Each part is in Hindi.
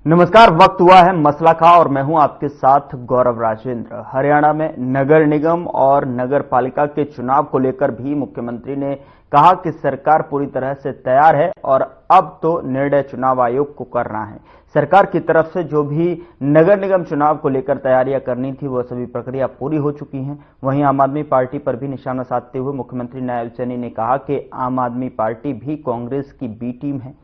नमस्कार। वक्त हुआ है मसला का और मैं हूं आपके साथ गौरव राजेंद्र। हरियाणा में नगर निगम और नगर पालिका के चुनाव को लेकर भी मुख्यमंत्री ने कहा कि सरकार पूरी तरह से तैयार है और अब तो निर्णय चुनाव आयोग को करना है। सरकार की तरफ से जो भी नगर निगम चुनाव को लेकर तैयारियां करनी थी वह सभी प्रक्रिया पूरी हो चुकी हैं। वहीं आम आदमी पार्टी पर भी निशाना साधते हुए मुख्यमंत्री नायब सैनी ने कहा कि आम आदमी पार्टी भी कांग्रेस की बी टीम है,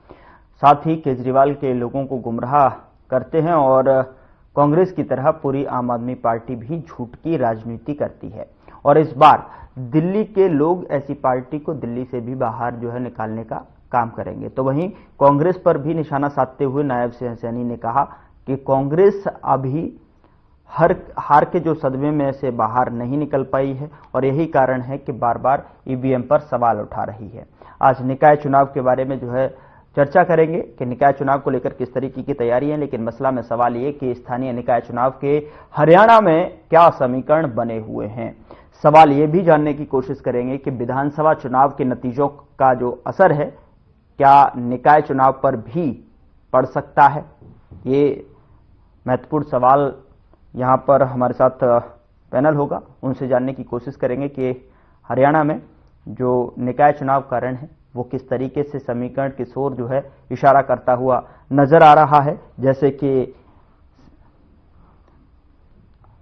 साथ ही केजरीवाल के लोगों को गुमराह करते हैं और कांग्रेस की तरह पूरी आम आदमी पार्टी भी झूठ की राजनीति करती है और इस बार दिल्ली के लोग ऐसी पार्टी को दिल्ली से भी बाहर निकालने का काम करेंगे। तो वहीं कांग्रेस पर भी निशाना साधते हुए नायब सैनी ने कहा कि कांग्रेस अभी हार के जो सदमे में से बाहर नहीं निकल पाई है और यही कारण है कि बार बार ईवीएम पर सवाल उठा रही है। आज निकाय चुनाव के बारे में चर्चा करेंगे कि निकाय चुनाव को लेकर किस तरीके की तैयारी है, लेकिन मसला में सवाल ये कि स्थानीय निकाय चुनाव के हरियाणा में क्या समीकरण बने हुए हैं। सवाल ये भी जानने की कोशिश करेंगे कि विधानसभा चुनाव के नतीजों का जो असर है क्या निकाय चुनाव पर भी पड़ सकता है। ये महत्वपूर्ण सवाल यहां पर हमारे साथ पैनल होगा, उनसे जानने की कोशिश करेंगे कि हरियाणा में जो निकाय चुनाव का रण है वो किस तरीके से समीकरण की ओर इशारा करता हुआ नजर आ रहा है। जैसे कि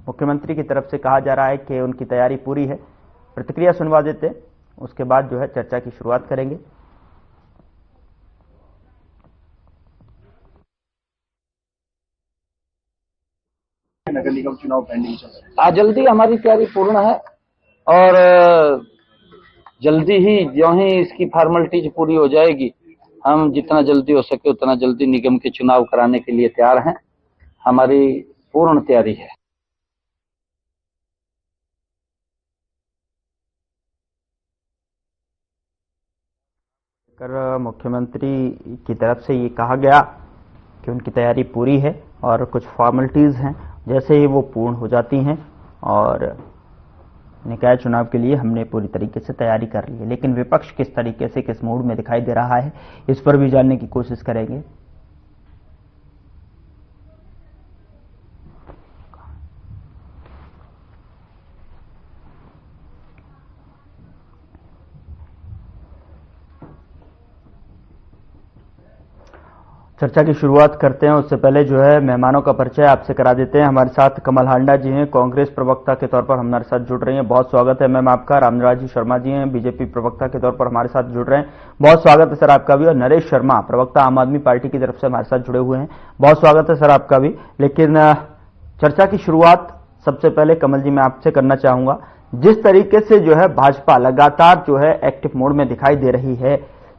मुख्यमंत्री की तरफ से कहा जा रहा है कि उनकी तैयारी पूरी है। प्रतिक्रिया सुनवा देते हैं, उसके बाद चर्चा की शुरुआत करेंगे। नगर निगम चुनाव पेंडिंग चल रहा है। जल्दी हमारी तैयारी पूर्ण है और जल्दी ही जो ही इसकी फॉर्मेलिटीज पूरी हो जाएगी हम जितना जल्दी हो सके उतना जल्दी निगम के चुनाव कराने के लिए तैयार हैं। हमारी पूर्ण तैयारी है। मुख्यमंत्री की तरफ से ये कहा गया कि उनकी तैयारी पूरी है और कुछ फॉर्मेलिटीज हैं, जैसे ही वो पूर्ण हो जाती हैं और निकाय चुनाव के लिए हमने पूरी तरीके से तैयारी कर ली है। लेकिन विपक्ष किस तरीके से किस मूड में दिखाई दे रहा है इस पर भी जानने की कोशिश करेंगे। चर्चा की शुरुआत करते हैं, उससे पहले मेहमानों का परिचय आपसे करा देते हैं। हमारे साथ कमल हांडा जी हैं, कांग्रेस प्रवक्ता के तौर पर हमारे साथ जुड़ रही हैं, बहुत स्वागत है मैम आपका। रामराजी शर्मा जी हैं, बीजेपी प्रवक्ता के तौर पर हमारे साथ जुड़ रहे हैं, बहुत स्वागत है सर आपका भी। और नरेश शर्मा, प्रवक्ता आम आदमी पार्टी की तरफ से हमारे साथ जुड़े हुए हैं, बहुत स्वागत है सर आपका भी। लेकिन चर्चा की शुरुआत सबसे पहले कमल जी मैं आपसे करना चाहूंगा। जिस तरीके से भाजपा लगातार एक्टिव मोड में दिखाई दे रही है,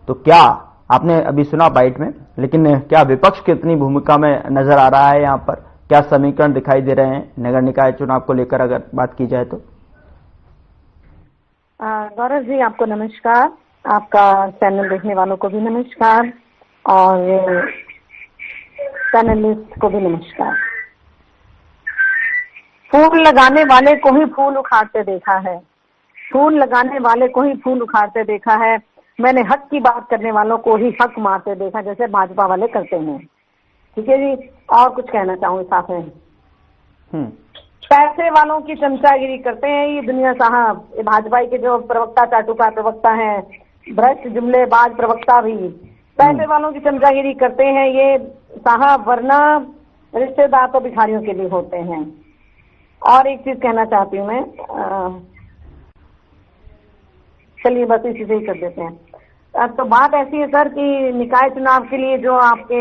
तो क्या आपने अभी सुना बाइट में, लेकिन क्या विपक्ष कितनी भूमिका में नजर आ रहा है यहाँ पर, क्या समीकरण दिखाई दे रहे हैं नगर निकाय चुनाव को लेकर अगर बात की जाए तो? गौरव जी आपको नमस्कार, आपका चैनल देखने वालों को भी नमस्कार और पैनलिस्ट को भी नमस्कार। फूल लगाने वाले को ही फूल उखाड़ते देखा है, फूल लगाने वाले को ही फूल उखाड़ते देखा है, मैंने हक की बात करने वालों को ही हक मारते देखा, जैसे भाजपा वाले करते हैं। ठीक है जी, और कुछ कहना चाहूंगी साथ में। पैसे वालों की चमचागिरी करते हैं ये दुनिया साहब, ये भाजपा के जो प्रवक्ता चाटुकार प्रवक्ता हैं, भ्रष्ट जुमलेबाज प्रवक्ता भी पैसे वालों की चमचागिरी करते हैं ये साहब, वरना रिश्तेदार तो भिखारियों के लिए होते हैं। और एक चीज कहना चाहती हूँ मैं, चलिए बस इसी से ही कर देते हैं। तो बात ऐसी है सर कि निकाय चुनाव के लिए जो आपके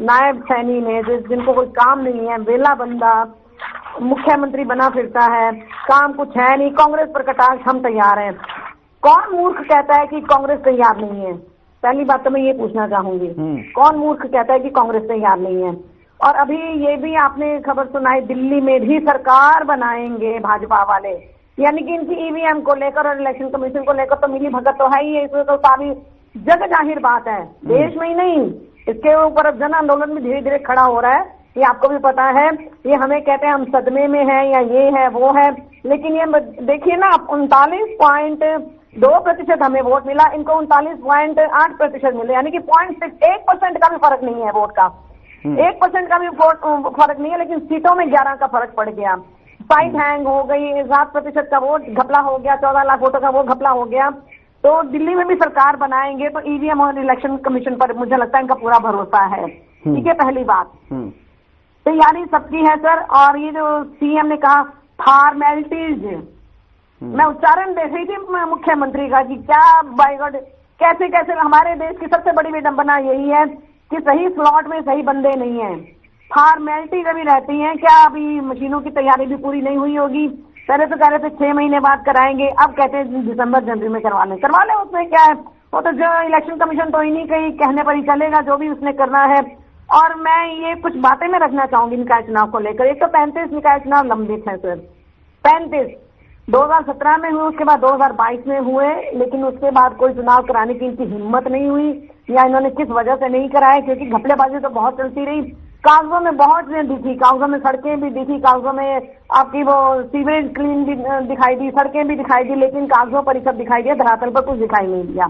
नायब सैनी ने, जिनको कोई काम नहीं है, बेला बंदा मुख्यमंत्री बना फिरता है, काम कुछ है नहीं, कांग्रेस पर कटाक्ष हम तैयार हैं। कौन मूर्ख कहता है कि कांग्रेस तैयार नहीं है? पहली बात तो मैं ये पूछना चाहूंगी, कौन मूर्ख कहता है कि कांग्रेस तैयार नहीं है? और अभी ये भी आपने खबर सुनाई, दिल्ली में भी सरकार बनाएंगे भाजपा वाले, यानी कि इनकी ईवीएम को लेकर और इलेक्शन कमीशन को लेकर तो मिली भगत तो है ही है, इसमें तो सारी जग जाहिर बात है, देश में ही नहीं, इसके ऊपर अब जन आंदोलन में धीरे धीरे खड़ा हो रहा है। ये आपको भी पता है, ये हमें कहते हैं हम सदमे में हैं या ये है वो है, लेकिन ये देखिए ना, 39.2% हमें वोट मिला, इनको 39.8% मिले, यानी कि 0.1% का भी फर्क नहीं है वोट का। 1% का भी फर्क नहीं है, लेकिन सीटों में 11 का फर्क पड़ गया। साइट हैंग हो गई, 7% का वोट घपला हो गया, 14 लाख वोटों का वोट घपला हो गया। तो दिल्ली में भी सरकार बनाएंगे तो ईवीएम और इलेक्शन कमीशन पर मुझे लगता है इनका पूरा भरोसा है। ठीक है, पहली बात। तैयारी सबकी है सर। और ये जो सीएम ने कहा फॉर्मेलिटीज, मैं उच्चारण देख रही थी मुख्यमंत्री का कि क्या बाय गॉड, कैसे कैसे हमारे देश की सबसे बड़ी विडंबना यही है कि सही स्लॉट में सही बंदे नहीं है। फॉर्मेलिटी कभी रहती है क्या? अभी मशीनों की तैयारी भी पूरी नहीं हुई होगी। पहले तो कह रहे थे 6 महीने बाद कराएंगे, अब कहते हैं दिसंबर जनवरी में करवा ले। उसमें क्या है, वो तो जो इलेक्शन कमीशन तो ही नहीं, कहीं कहने पर ही चलेगा जो भी उसने करना है। और मैं ये कुछ बातें मैं रखना चाहूंगी निकाय चुनाव को लेकर। एक तो 35 निकाय चुनाव लंबित है सर, 35 2017 में हुए, उसके बाद 2022 में हुए, लेकिन उसके बाद कोई चुनाव कराने की इनकी हिम्मत नहीं हुई, या इन्होंने किस वजह से नहीं कराया, क्योंकि घपलेबाजी तो बहुत चलती रही। कागजों में बहुत चीजें दिखी, कागजों में सड़कें भी दिखी, कागजों में आपकी वो सीवरेज क्लीन भी दिखाई दी, सड़कें भी दिखाई दी, लेकिन कागजों पर ही सब दिखाई दिया, धरातल पर कुछ दिखाई नहीं दिया।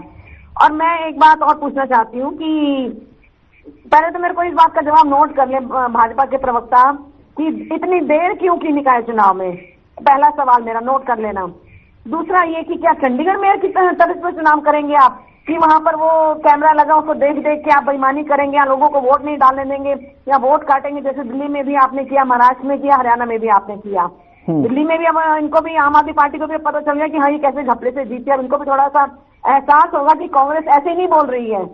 और मैं एक बात और पूछना चाहती हूँ कि पहले तो मेरे को इस बात का जवाब नोट कर ले भाजपा के प्रवक्ता कि इतनी देर क्यों की निकाय चुनाव में, पहला सवाल मेरा नोट कर लेना। दूसरा ये कि क्या चंडीगढ़ मेयर की तरफ से चुनाव करेंगे आप, कि वहां पर वो कैमरा लगा, उसको देख देख के आप बेईमानी करेंगे, या लोगों को वोट नहीं डालने देंगे, या वोट काटेंगे, जैसे दिल्ली में भी आपने किया, महाराष्ट्र में किया, हरियाणा में भी आपने किया। दिल्ली में भी अब इनको भी, आम आदमी पार्टी को भी पता चल गया कि हाँ ये कैसे घपले से जीती। अब इनको भी थोड़ा सा एहसास होगा कि कांग्रेस ऐसे ही नहीं बोल रही है।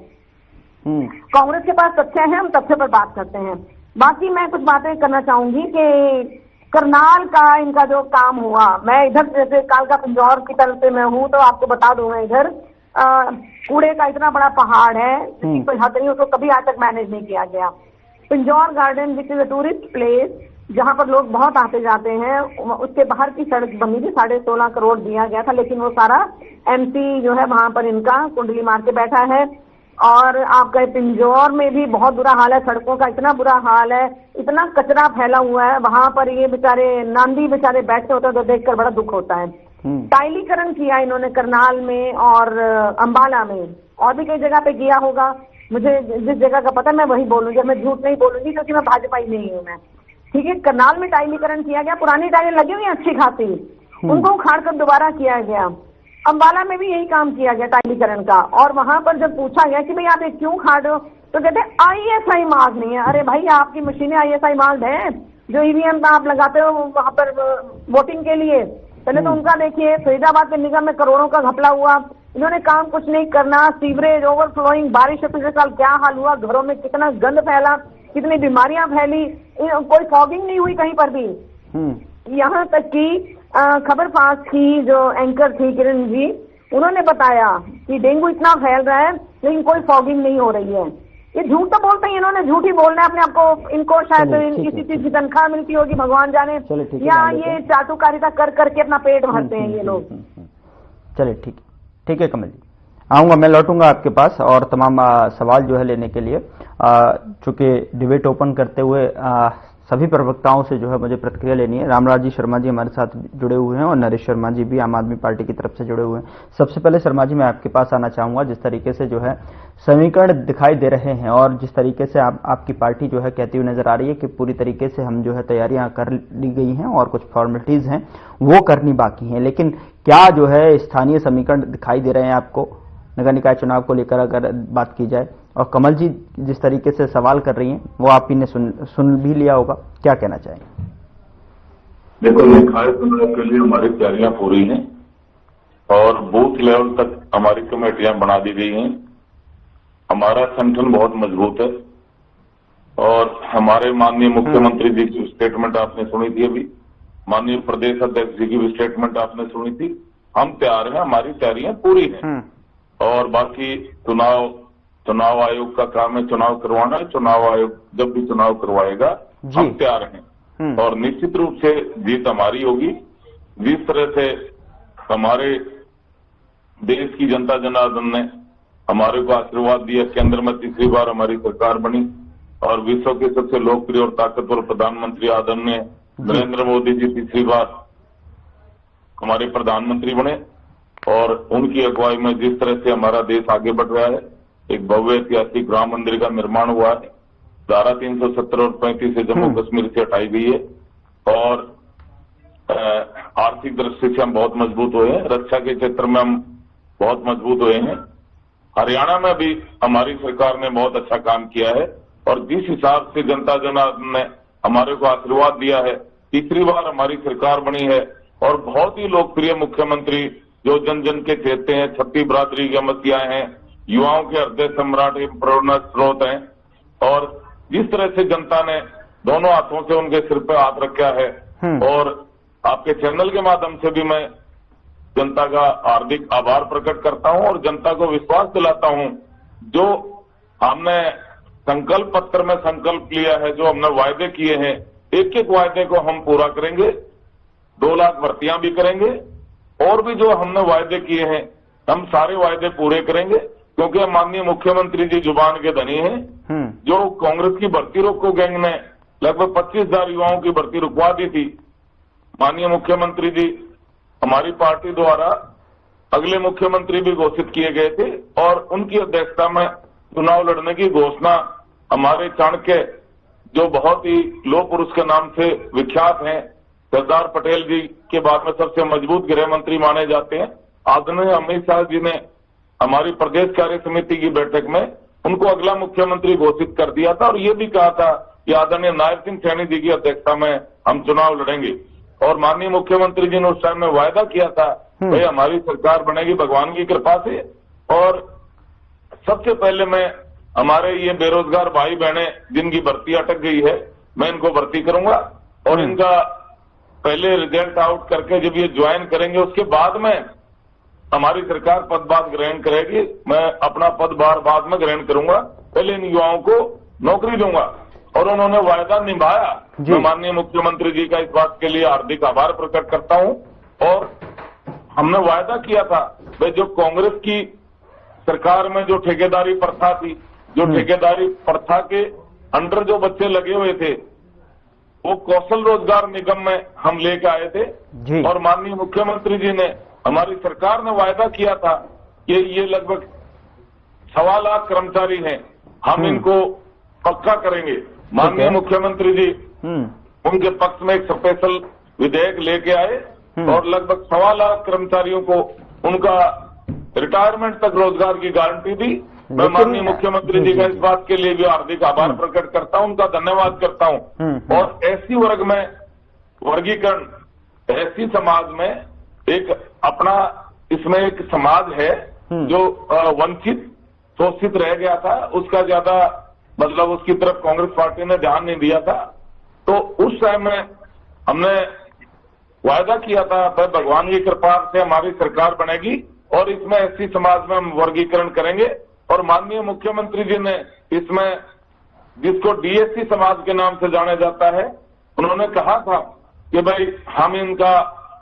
कांग्रेस के पास तथ्य है, हम तथ्य पर बात करते हैं। बाकी मैं कुछ बातें करना चाहूंगी कि करनाल का इनका जो काम हुआ, मैं इधर जैसे कालका पिंजौर की तरफ से मैं हूँ, तो आपको बता दूं मैं इधर कूड़े का इतना बड़ा पहाड़ है, कोई हद नहीं, उसको कभी आज तक मैनेज नहीं किया गया। Pinjore garden which is a tourist place, जहाँ पर लोग बहुत आते जाते हैं, उसके बाहर की सड़क बनी थी, 16.5 करोड़ दिया गया था, लेकिन वो सारा एमपी जो है वहां पर इनका कुंडली मार के बैठा है। और आपका पिंजौर में भी बहुत बुरा हाल है, सड़कों का इतना बुरा हाल है, इतना कचरा फैला हुआ है वहां पर, ये बेचारे नांदी बेचारे बैठते होते हैं तो देखकर बड़ा दुख होता है। टाइलीकरण किया इन्होंने करनाल में और अंबाला में, और भी कई जगह पे किया होगा, मुझे जिस जगह का पता है मैं वही बोलूंगी, मैं झूठ नहीं बोलूंगी क्योंकि मैं भाजपा ही नहीं हूँ मैं। ठीक है, करनाल में टाइलीकरण किया गया, पुरानी टाइलें लगी हुई अच्छी खासी, उनको उखाड़ कर दोबारा किया गया। अंबाला में भी यही काम किया गया टाइलीकरण का, और वहां पर जब पूछा गया कि भाई आप ये क्यों खा रहे हो, तो कहते ISI मार्क नहीं है। अरे भाई आपकी मशीनें ISI मार्क है, जो ईवीएम आप लगाते हो वहां पर वोटिंग के लिए, पहले तो उनका देखिए। फरीदाबाद के निगम में करोड़ों का घपला हुआ, इन्होंने काम कुछ नहीं करना। सीवरेज ओवरफ्लोइंग, बारिश से पिछले साल क्या हाल हुआ, घरों में कितना गंद फैला, कितनी बीमारियां फैली, कोई फॉगिंग नहीं हुई कहीं पर भी। यहाँ तक कि खबर फास्ट की जो एंकर थी किरण जी, उन्होंने बताया कि डेंगू इतना फैल रहा है लेकिन कोई फॉगिंग नहीं हो रही है। ये झूठ तो बोलते हैं, इन्होंने झूठ ही बोलना है अपने आप को। इनको शायद किसी चीज की तनख्वाह मिलती होगी, भगवान जाने, या ये चाटुकारिता कर करके अपना पेट भरते हैं ये लोग। चलिए ठीक है कमल जी, आऊंगा, मैं लौटूंगा आपके पास और तमाम सवाल जो है लेने के लिए। चूंकि डिबेट ओपन करते हुए सभी प्रवक्ताओं से जो है मुझे प्रतिक्रिया लेनी है। रामराज जी शर्मा जी हमारे साथ जुड़े हुए हैं और नरेश शर्मा जी भी आम आदमी पार्टी की तरफ से जुड़े हुए हैं। सबसे पहले शर्मा जी मैं आपके पास आना चाहूंगा, जिस तरीके से जो है समीकरण दिखाई दे रहे हैं और जिस तरीके से आपकी पार्टी जो है कहती हुई नजर आ रही है कि पूरी तरीके से हम जो है तैयारियां कर ली गई हैं और कुछ फॉर्मेलिटीज हैं वो करनी बाकी हैं, लेकिन क्या जो है स्थानीय समीकरण दिखाई दे रहे हैं आपको नगर निकाय चुनाव को लेकर अगर बात की जाए? और कमल जी जिस तरीके से सवाल कर रही हैं वो आप ही ने सुन भी लिया होगा, क्या कहना चाहेंगे? देखो, निकाय चुनाव के लिए हमारी तैयारियां पूरी हैं और बूथ लेवल तक हमारी कमेटियां बना दी गई हैं। हमारा संगठन बहुत मजबूत है और हमारे माननीय मुख्यमंत्री जी की स्टेटमेंट आपने सुनी थी, अभी माननीय प्रदेश अध्यक्ष जी की भी स्टेटमेंट आपने सुनी थी। हम तैयार हैं, हमारी तैयारियां पूरी हैं। और बाकी चुनाव आयोग का काम है चुनाव करवाना है। चुनाव आयोग जब भी चुनाव करवाएगा हम तैयार हैं और निश्चित रूप से जीत हमारी होगी। जिस तरह से हमारे देश की जनता जनार्दन ने हमारे को आशीर्वाद दिया, केंद्र में तीसरी बार हमारी सरकार बनी और विश्व के सबसे लोकप्रिय और ताकतवर प्रधानमंत्री आदरणीय नरेंद्र मोदी जी तीसरी बार हमारे प्रधानमंत्री बने और उनकी अगुवाई में जिस तरह से हमारा देश आगे बढ़ रहा है, एक भव्य ऐतिहासिक राम मंदिर का निर्माण हुआ है, धारा 370 और 35 से जम्मू कश्मीर से हटाई गई है और आर्थिक दृष्टि से हम बहुत मजबूत हुए हैं। रक्षा के क्षेत्र में हम बहुत मजबूत हुए हैं। हरियाणा में भी हमारी सरकार ने बहुत अच्छा काम किया है और जिस हिसाब से जनता जनार्दन ने हमारे को आशीर्वाद दिया है, तीसरी बार हमारी सरकार बनी है और बहुत ही लोकप्रिय मुख्यमंत्री जो जन जन के चेते हैं, छत्ती बरादरी के मसीहाए हैं, युवाओं के हृदय सम्राट एवं प्रेरणा स्रोत हैं और जिस तरह से जनता ने दोनों हाथों से उनके सिर पर हाथ रखा है और आपके चैनल के माध्यम से भी मैं जनता का हार्दिक आभार प्रकट करता हूं और जनता को विश्वास दिलाता हूं जो हमने संकल्प पत्र में संकल्प लिया है, जो हमने वायदे किए हैं, एक एक वायदे को हम पूरा करेंगे। 2 लाख भर्तियां भी करेंगे और भी जो हमने वायदे किए हैं हम सारे वायदे पूरे करेंगे क्योंकि माननीय मुख्यमंत्री जी जुबान के धनी हैं। जो कांग्रेस की भर्ती रोको गैंग ने लगभग 25,000 युवाओं की भर्ती रुकवा दी थी, माननीय मुख्यमंत्री जी हमारी पार्टी द्वारा अगले मुख्यमंत्री भी घोषित किए गए थे और उनकी अध्यक्षता में चुनाव लड़ने की घोषणा हमारे चाणक्य जो बहुत ही लोह पुरुष के नाम से विख्यात हैं, सरदार पटेल जी के बाद में सबसे मजबूत गृह मंत्री माने जाते हैं, आदरणीय अमित शाह जी ने हमारी प्रदेश कार्य समिति की बैठक में उनको अगला मुख्यमंत्री घोषित कर दिया था और ये भी कहा था कि आदरणीय नायब सिंह सैनी जी की अध्यक्षता में हम चुनाव लड़ेंगे और माननीय मुख्यमंत्री जी ने उस टाइम में वायदा किया था भाई हमारी सरकार बनेगी भगवान की कृपा से और सबसे पहले मैं हमारे ये बेरोजगार भाई बहने जिनकी भर्ती अटक गई है मैं इनको भर्ती करूंगा और इनका पहले रिजल्ट आउट करके जब ये ज्वाइन करेंगे उसके बाद में हमारी सरकार पदभार ग्रहण करेगी। मैं अपना पदभार बाद में ग्रहण करूंगा, पहले इन युवाओं को नौकरी दूंगा और उन्होंने वायदा निभाया। मैं माननीय मुख्यमंत्री जी का इस बात के लिए हार्दिक आभार प्रकट करता हूं और हमने वायदा किया था भाई जो कांग्रेस की सरकार में जो ठेकेदारी प्रथा थी, जो ठेकेदारी प्रथा के अंडर जो बच्चे लगे हुए थे वो कौशल रोजगार निगम में हम लेकर आए थे और माननीय मुख्यमंत्री जी ने हमारी सरकार ने वायदा किया था कि ये लगभग 1.25 लाख कर्मचारी हैं, हम इनको पक्का करेंगे। माननीय मुख्यमंत्री जी उनके पक्ष में एक स्पेशल विधेयक लेके आए और लगभग 1.25 लाख कर्मचारियों को उनका रिटायरमेंट तक रोजगार की गारंटी दी। मैं माननीय मुख्यमंत्री जी का इस बात के लिए भी हार्दिक आभार प्रकट करता हूं, उनका धन्यवाद करता हूं। और ऐसी वर्ग में वर्गीकरण, ऐसी समाज में एक अपना इसमें एक समाज है जो वंचित शोषित रह गया था, उसका ज्यादा मतलब उसकी तरफ कांग्रेस पार्टी ने ध्यान नहीं दिया था। तो उस टाइम में हमने वायदा किया था भाई भगवान की कृपा से हमारी सरकार बनेगी और इसमें ऐसी समाज में हम वर्गीकरण करेंगे और माननीय मुख्यमंत्री जी ने इसमें जिसको डीएससी समाज के नाम से जाना जाता है, उन्होंने कहा था कि भाई हम इनका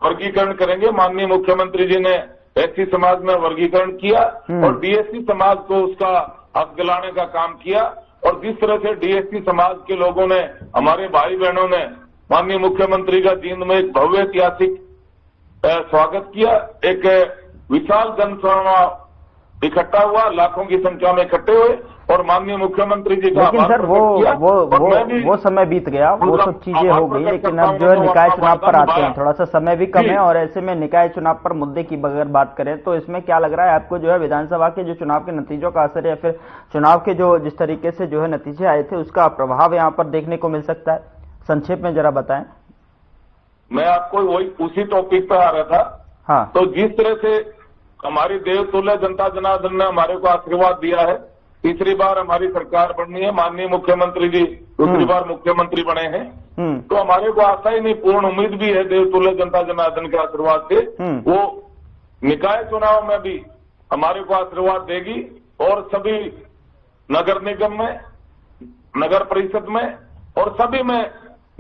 वर्गीकरण करेंगे। माननीय मुख्यमंत्री जी ने एससी समाज में वर्गीकरण किया और डीएससी समाज को उसका हक दिलाने का काम किया और जिस तरह से डीएससी समाज के लोगों ने, हमारे भाई बहनों ने माननीय मुख्यमंत्री का जींद में एक भव्य ऐतिहासिक स्वागत किया, एक विशाल जनसमूह इकट्ठा हुआ, लाखों की संख्या में इकट्ठे हुए और माननीय मुख्यमंत्री जी का लेकिन सर वो समय बीत गया, वो सब चीजें हो गई। लेकिन अब जो है निकाय चुनाव पर आते हैं, थोड़ा सा समय भी कम है और ऐसे में निकाय चुनाव पर मुद्दे की अगर बात करें तो इसमें क्या लग रहा है आपको जो है विधानसभा के जो चुनाव के नतीजों का असर या फिर चुनाव के जो जिस तरीके से जो है नतीजे आए थे उसका प्रभाव यहाँ पर देखने को मिल सकता है? संक्षेप में जरा बताएं। मैं आपको वही उसी टॉपिक पर आ रहा था। हाँ, तो जिस तरह से हमारी देवतुल्य जनता जनार्दन ने हमारे को आशीर्वाद दिया है, तीसरी बार हमारी सरकार बननी है, माननीय मुख्यमंत्री जी दूसरी बार मुख्यमंत्री बने हैं, तो हमारे को आशा ही नहीं, पूर्ण उम्मीद भी है देवतुल्य जनता जनार्दन के आशीर्वाद से वो निकाय चुनाव में भी हमारे को आशीर्वाद देगी और सभी नगर निगम में, नगर परिषद में और सभी में,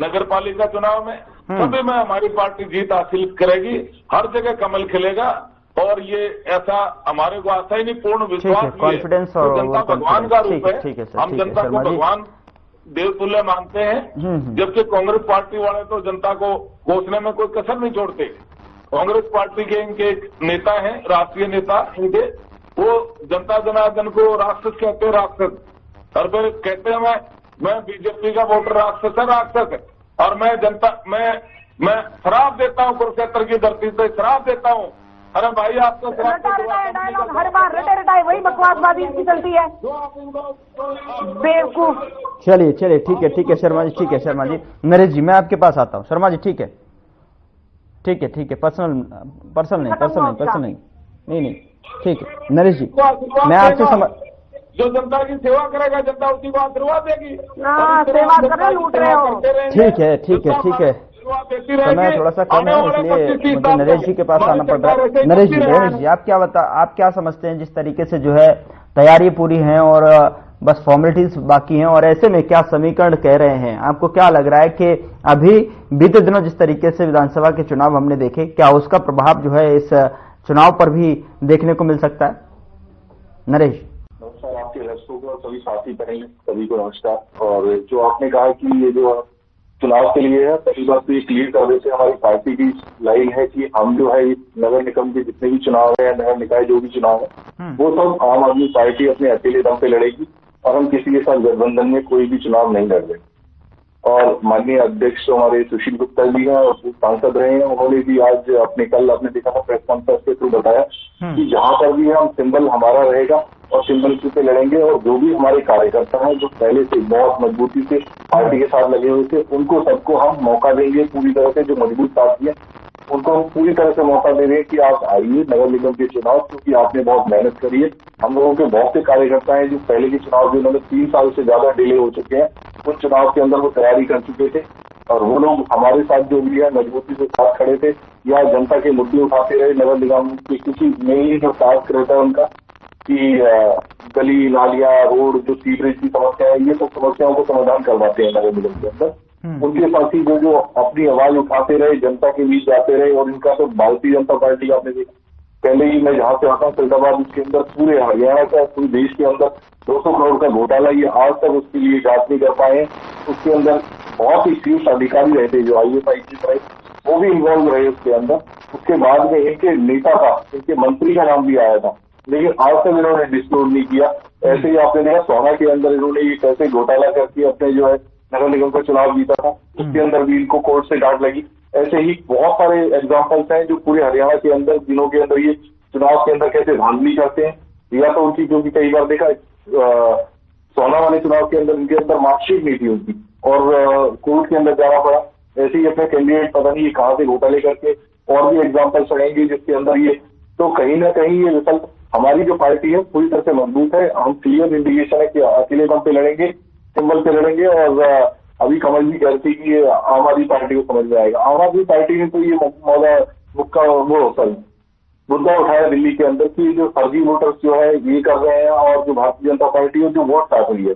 नगर पालिका चुनाव में सभी में हमारी पार्टी जीत हासिल करेगी। हर जगह कमल खिलेगा और ये ऐसा हमारे को आशा ही नहीं, पूर्ण विश्वास, कॉन्फिडेंस और जनता भगवान का रूप है। हम जनता को भगवान देवतुल्य मानते हैं, जबकि कांग्रेस पार्टी वाले तो जनता को कोसने में कोई कसर नहीं छोड़ते। कांग्रेस पार्टी के इनके एक नेता हैं, राष्ट्रीय नेता इनके, वो जनता जनार्दन को राक्षस कहते हैं, राक्षस। और फिर कहते हैं मैं मैं बीजेपी का वोटर राक्षस है, राक्षस है। और मैं जनता मैं शराब देता हूँ, कुरुक्षेत्र की धरती से शराब देता हूँ। अरे भाई आप तो डायलॉग हर बार रटे वही बकवासबाजी इनकी चलती है, बेवकूफ। चलिए चलिए, ठीक है शर्मा जी, ठीक है शर्मा जी। नरेश जी मैं आपके पास आता हूँ। शर्मा जी ठीक है, पर्सनल नहीं, ठीक है नरेश जी, मैं आपसे समझ, जो जनता की सेवा करेगा जनता उसी को आशीर्वाद देगी। सेवा कर रहे, लूट रहे हो। ठीक है, समय थोड़ा सा कम है इसलिए मुझे नरेश जी के पास आना पड़ रहा है। नरेश जी आप क्या समझते हैं, जिस तरीके से जो है तैयारी पूरी है और बस फॉर्मेलिटीज बाकी हैं, और ऐसे में क्या समीकरण कह रहे हैं, आपको क्या लग रहा है कि अभी बीते दिनों जिस तरीके से विधानसभा के चुनाव हमने देखे, क्या उसका प्रभाव जो है इस चुनाव पर भी देखने को मिल सकता है? नरेश। नमस्कार, आपके दर्शकों को सभी साथी करेंगे, सभी को नमस्कार। और जो आपने कहा कि ये जो चुनाव के लिए है, पहली बात तो ये क्लियर कर देते हमारी पार्टी की लाइन है कि हम जो है नगर निगम के जितने भी चुनाव है, नगर निकाय जो भी चुनाव है, वो सब आम आदमी पार्टी अपने अकेले दम पे लड़ेगी और हम किसी के साथ गठबंधन में कोई भी चुनाव नहीं लड़ रहे। और माननीय अध्यक्ष हमारे सुशील गुप्ता जी हैं और सांसद रहे हैं, उन्होंने भी आज कल आपने देखा था प्रेस कॉन्फ्रेंस के थ्रू बताया कि जहां पर भी हम सिंबल हमारा रहेगा और सिंबल पे लड़ेंगे, और जो भी हमारे कार्यकर्ता हैं जो पहले से बहुत मजबूती से पार्टी के साथ लगे हुए थे, उनको सबको हम मौका देंगे पूरी तरह से। जो मजबूत साथी है उनको हम पूरी तरह से मौका दे रहे हैं कि आप आइए नगर निगम के चुनाव, क्योंकि आपने बहुत मेहनत करी है। हम लोगों के बहुत से कार्यकर्ता हैं जो पहले के चुनाव जो उन्होंने 3 साल से ज्यादा डिले हो चुके हैं, उस चुनाव के अंदर वो तैयारी कर चुके थे और वो लोग हमारे साथ जो भी है मजबूती से साथ खड़े थे या जनता के मुद्दे उठाते रहे नगर निगम के। क्योंकि मेनली जो टास्क रहता है उनका कि गली नालियां, रोड, जो सीवरेज की समस्या है, ये सब समस्याओं को समाधान करवाते हैं नगर निगम के अंदर। उनके साथ ही जो अपनी आवाज उठाते रहे, जनता के बीच जाते रहे। और इनका तो भारतीय जनता पार्टी आपने देखा, पहले ही मैं जहां से आता हूँ फरीदाबाद, उसके अंदर पूरे हरियाणा का, पूरे देश के अंदर 200 करोड़ का घोटाला, ये आज तक उसके लिए जांच नहीं कर पाए। उसके अंदर बहुत ही शीर्ष अधिकारी रहते जो IAS रहे, वो भी इन्वॉल्व रहे उसके अंदर। उसके बाद में इनके नेता का, इनके मंत्री का नाम भी आया था, लेकिन आज तक इन्होंने डिस्क्लोज नहीं किया। ऐसे ही आपने देखा सोना के अंदर इन्होंने ये कैसे घोटाला करके अपने जो है नगर निगम का चुनाव जीता था, उसके अंदर भी इनको कोर्ट से डांट लगी। ऐसे ही बहुत सारे एग्जाम्पल्स हैं जो पूरे हरियाणा के अंदर, जिलों के अंदर ये चुनाव के अंदर कैसे धांधली करते हैं, या तो उनकी, क्योंकि कई बार देखा सोना वाले चुनाव के अंदर इनके अंदर मार्कशीट नहीं थी उनकी और कोर्ट के अंदर जाना पड़ा। ऐसे ही अपने कैंडिडेट पता नहीं कहाँ से घोटाले करके, और भी एग्जाम्पल्स रहेंगे जिसके अंदर ये, तो कहीं ना कहीं ये रिजल्ट हमारी जो पार्टी है पूरी तरह से मजबूत है। हम क्लियर इंडिकेशन है कि अकेले दम पे लड़ेंगे, सिंबल पे लड़ेंगे। और अभी कमल जी कह रही थी कि ये आम आदमी पार्टी को समझ में आएगा। आम आदमी पार्टी ने तो ये मुद्दा उठाया दिल्ली के अंदर कि जो फर्जी वोटर्स जो है ये कर रहे हैं, और जो भारतीय जनता पार्टी है जो वोट काट रही है,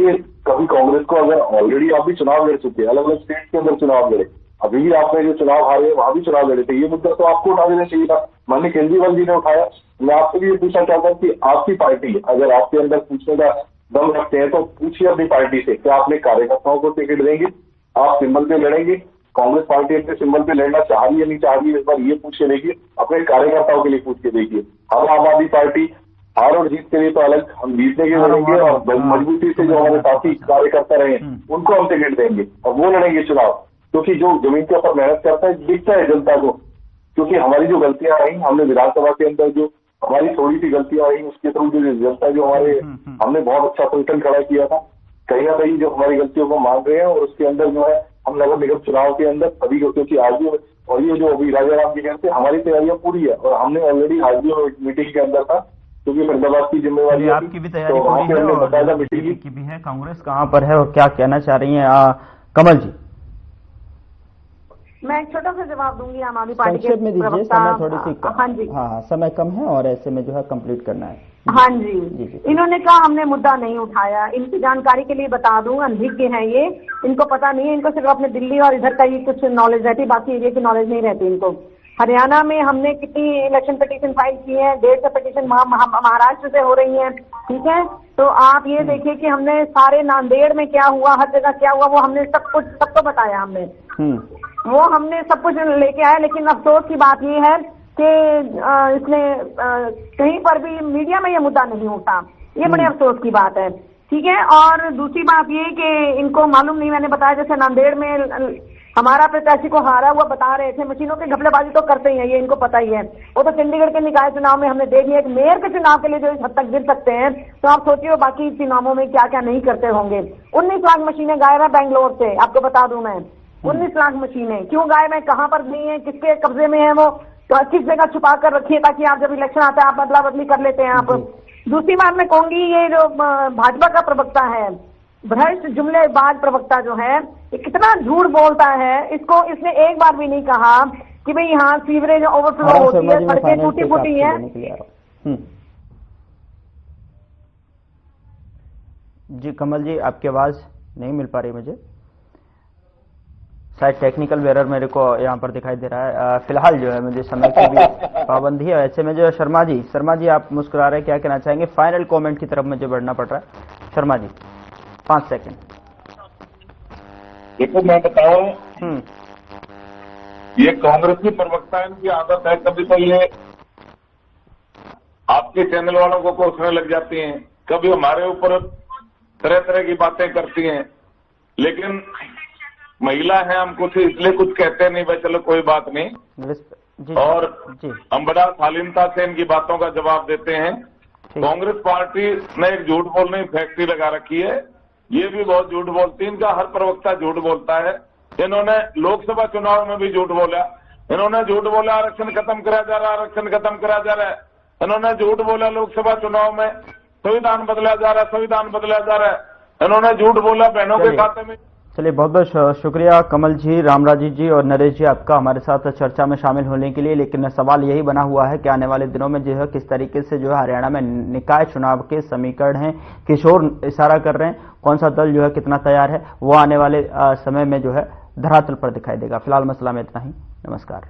ये कभी कांग्रेस को, अगर ऑलरेडी आप भी चुनाव लड़ चुके हैं, अलग अलग स्टेट के अंदर चुनाव लड़े, अभी भी आपने जो चुनाव हारे हैं वहां भी चुनाव लड़े थे, ये मुद्दा तो आपको उठा देना चाहिए था। माननीय केजरीवाल जी ने उठाया। मैं आपसे भी ये पूछना चाहता हूँ कि आपकी पार्टी, अगर आपके अंदर पूछने का दम रखते हैं तो पूछिए अपनी पार्टी से, क्या आपने कार्यकर्ताओं को टिकट देंगे? आप सिंबल पे लड़ेंगे? कांग्रेस पार्टी अपने सिंबल पे लड़ना चाह रही है नहीं चाह रही है, इस बार ये पूछ के देखिए, अपने कार्यकर्ताओं के लिए पूछ के देखिए। हम आम आदमी पार्टी हार और जीत के लिए तो अलग, हम जीतने के लड़ेंगे और मजबूती से जो हमारे साथी कार्यकर्ता रहे उनको हम टिकट देंगे और वो लड़ेंगे चुनाव। क्योंकि जो जमीन के ऊपर मेहनत करता है दिखता है जनता को। क्योंकि हमारी जो गलतियां रही, हमने विधानसभा के अंदर जो हमारी थोड़ी सी गलतियां रही, उसके थ्रू जो जनता जो हमारे, हमने बहुत अच्छा संगठन खड़ा किया था, कहीं ना कहीं जो हमारी गलतियों को मान रहे हैं। और उसके अंदर जो है हम नगर निगम चुनाव के अंदर सभी को, क्योंकि आज भी, और ये जो अभी राजा राम जी कहते हैं, हमारी तैयारियां पूरी है और हमने ऑलरेडी आज भी मीटिंग के अंदर था, क्योंकि फरीदाबाद की जिम्मेवारी आपकी भी तैयारी पूरी है और मीटिंग की भी है। कांग्रेस कहाँ पर है और क्या कहना चाह रही है कमल जी? मैं एक छोटा सा जवाब दूंगी आम आदमी पार्टी के में दीजिए, समय थोड़ी सी हाँ जी, हाँ समय कम है और ऐसे में जो है कंप्लीट करना है। हाँ जी, इन्होंने कहा हमने मुद्दा नहीं उठाया। इनकी जानकारी के लिए बता दूं, अनभिज्ञ हैं ये, इनको पता नहीं है, इनको सिर्फ अपने दिल्ली और इधर का ही कुछ नॉलेज रहती है, बाकी एरिया की नॉलेज नहीं रहती इनको। हरियाणा में हमने कितनी इलेक्शन पिटीशन फाइल की है, 150 पिटीशन महाराष्ट्र से हो रही है, ठीक है। तो आप ये देखिए कि हमने सारे नांदेड़ में क्या हुआ, हर जगह क्या हुआ, वो हमने सबको बताया हमने, वो हमने सब कुछ लेके आया। लेकिन अफसोस की बात ये है कि इसने कहीं पर भी मीडिया में ये मुद्दा नहीं उठा, ये बड़े अफसोस की बात है। ठीक है। और दूसरी बात ये कि इनको मालूम नहीं, मैंने बताया जैसे नांदेड़ में हमारा प्रत्याशी को हारा हुआ बता रहे थे, मशीनों की घपलेबाजी तो करते ही हैं, ये इनको पता ही है। वो तो चंडीगढ़ के निकाय चुनाव में हमने देख लिया, एक मेयर के चुनाव के लिए जो इस हद तक गिर सकते हैं, तो आप सोचिए वो बाकी चुनावों में क्या क्या नहीं करते होंगे। 19 लाख मशीनें गायब है बेंगलोर से, आपको बता दूं मैं। 19 लाख मशीनें क्यों गायब है, कहाँ पर गई है, किसके कब्जे में है वो, तो किस जगह छुपा कर रखिए ताकि आप जब इलेक्शन आता है आप बदला बदली कर लेते हैं आप। दूसरी बात मैं कहूंगी, ये जो भाजपा का प्रवक्ता है, भ्रष्ट जुमलेबाज प्रवक्ता जो है, ये कितना झूठ बोलता है। इसको इसने एक बार भी नहीं कहा कि भाई यहाँ सीवरेज ओवरफ्लो होती है, सड़कें टूटी फूटी है। जी कमल जी, आपकी आवाज नहीं मिल पा रही मुझे, शायद टेक्निकल एरर मेरे को यहाँ पर दिखाई दे रहा है। फिलहाल जो है मुझे समय की भी पाबंदी है। ऐसे में जो है शर्मा जी आप मुस्कुरा रहे हैं, क्या कहना चाहेंगे? फाइनल कमेंट की तरफ मुझे बढ़ना पड़ रहा है। शर्मा जी 5 सेकंड। देखो मैं बताऊं, ये कांग्रेस की प्रवक्ता इनकी आदत है, कभी तो ये आपके चैनल वालों को कोसने लग जाती हैं, कभी हमारे ऊपर तरह तरह की बातें करती हैं, लेकिन महिला है, हम कुछ इसलिए कुछ कहते नहीं, भाई चलो कोई बात नहीं। जी, और जी, हम बड़ा शालीनता से इनकी बातों का जवाब देते हैं। कांग्रेस पार्टी ने एक झूठ बोलने की फैक्ट्री लगा रखी है, ये भी बहुत झूठ बोलती है, इनका हर प्रवक्ता झूठ बोलता है। इन्होंने लोकसभा चुनाव में भी झूठ बोला, इन्होंने झूठ बोला आरक्षण खत्म करा जा रहा है, आरक्षण खत्म करा जा रहा है, इन्होंने झूठ बोला लोकसभा चुनाव में संविधान बदला जा रहा है, संविधान बदला जा रहा है, इन्होंने झूठ बोला बहनों के खाते में। चलिए बहुत बहुत शुक्रिया कमल जी, रामराजी जी और नरेश जी आपका हमारे साथ चर्चा में शामिल होने के लिए। लेकिन सवाल यही बना हुआ है कि आने वाले दिनों में जो है किस तरीके से जो है हरियाणा में निकाय चुनाव के समीकरण हैं, किशोर इशारा कर रहे हैं, कौन सा दल जो है कितना तैयार है, वो आने वाले समय में जो है धरातल पर दिखाई देगा। फिलहाल मसला में इतना ही। नमस्कार।